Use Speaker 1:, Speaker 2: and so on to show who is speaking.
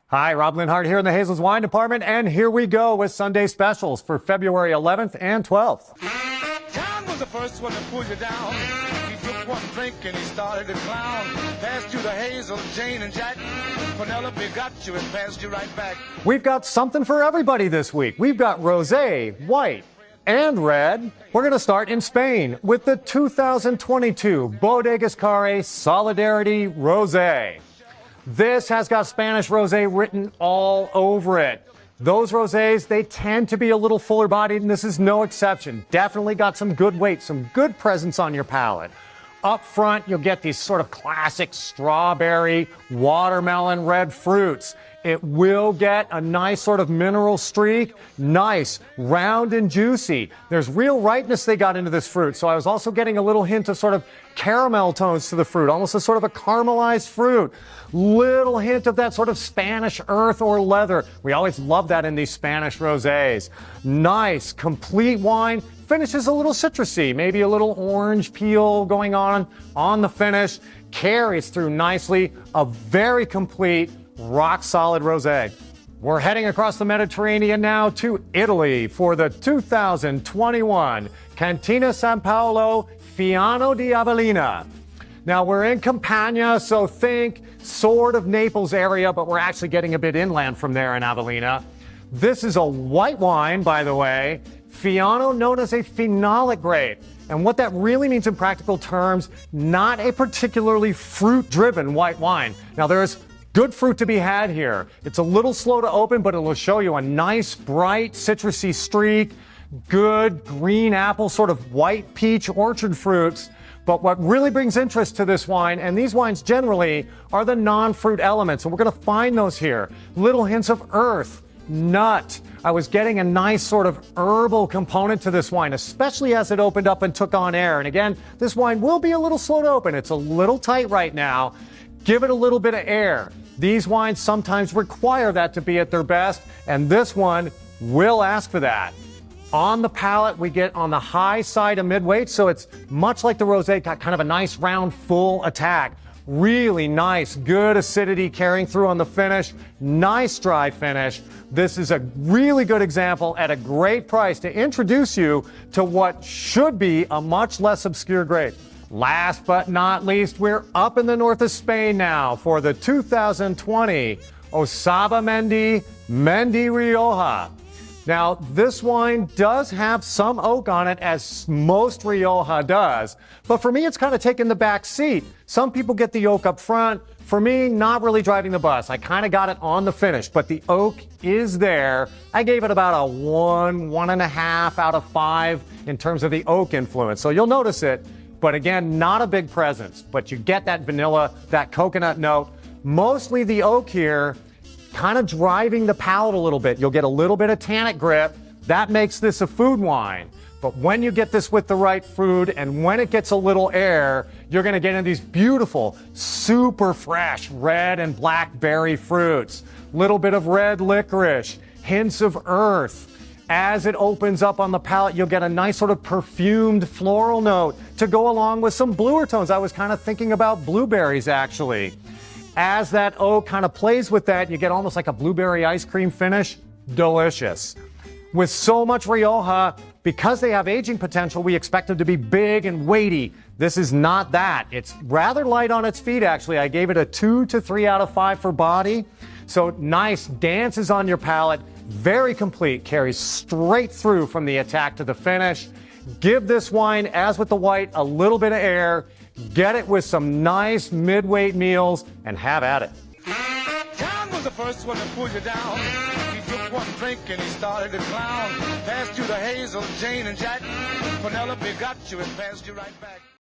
Speaker 1: Hi, Rob Linhart here in the Hazel's Wine Department, and here we go with Sunday specials for February 11th and 12th.
Speaker 2: John was the first one to pull you down. He took one drink and he started to clown. Passed you the Hazel, Jane, and Jack. Penelope got you and passed you right back.
Speaker 1: We've got something for everybody this week. We've got rosé, white, and red. We're going to start in Spain with the 2022 Bodegas Care Solidarity Rosé. This has got Spanish rosé written all over it. Those rosés, they tend to be a little fuller bodied, and this is no exception. Definitely got some good weight, some good presence on your palate. Up front, you'll get these sort of classic strawberry, watermelon, red fruits. It will get a nice sort of mineral streak, nice, round and juicy. There's real ripeness they got into this fruit, so I was also getting a little hint of sort of caramel tones to the fruit, almost a sort of a caramelized fruit. Little hint of that sort of Spanish earth or leather. We always love that in these Spanish rosés. Nice, complete wine. Finishes a little citrusy, maybe a little orange peel going on the finish. Carries through nicely. A very complete, rock-solid rosé. We're heading across the Mediterranean now to Italy for the 2021 Cantina San Paolo Fiano di Avellino. Now, we're in Campania, so think sort of Naples area, but we're actually getting a bit inland from there in Avellino. This is a white wine, by the way. Fiano, known as a phenolic grape. And what that really means in practical terms, not a particularly fruit-driven white wine. Now, there's good fruit to be had here. It's a little slow to open, but it'll show you a nice, bright, citrusy streak, good green apple, sort of white peach orchard fruits. But what really brings interest to this wine, and these wines generally, are the non-fruit elements. And we're going to find those here. Little hints of earth, nut. I was getting a nice sort of herbal component to this wine, especially as it opened up and took on air. And again, this wine will be a little slow to open. It's a little tight right now. Give it a little bit of air. These wines sometimes require that to be at their best, and this one will ask for that. On the palate, we get on the high side of mid-weight, so it's much like the rosé, got kind of a nice round full attack. Really nice, good acidity carrying through on the finish. Nice dry finish. This is a really good example at a great price to introduce you to what should be a much less obscure grape. Last but not least, we're up in the north of Spain now for the 2020 Osaba Mendi Rioja. Now, this wine does have some oak on it, as most Rioja does, but for me, it's kind of taking the back seat. Some people get the oak up front. For me, not really driving the bus. I kind of got it on the finish, but the oak is there. I gave it about a 1.5 out of 5 in terms of the oak influence, so you'll notice it, but again, not a big presence, but you get that vanilla, that coconut note, mostly the oak here, kind of driving the palate a little bit. You'll get a little bit of tannic grip. That makes this a food wine. But when you get this with the right food and when it gets a little air, you're going to get into these beautiful, super fresh red and black berry fruits. Little bit of red licorice, hints of earth. As it opens up on the palate, you'll get a nice sort of perfumed floral note to go along with some bluer tones. I was kind of thinking about blueberries, actually. As that oak kind of plays with that, you get almost like a blueberry ice cream finish. Delicious. With so much Rioja, because they have aging potential, we expect them to be big and weighty. This is not that. It's rather light on its feet, actually. I gave it a 2 to 3 out of 5 for body. So nice, dances on your palate, very complete, carries straight through from the attack to the finish. Give this wine, as with the white, a little bit of air. Get it with some nice mid-weight meals and have at it.
Speaker 2: John was the first one to pull you down. He took one drink and he started to clown. Passed you the Hazel, Jane, and Jack. Penelope got you and passed you right back.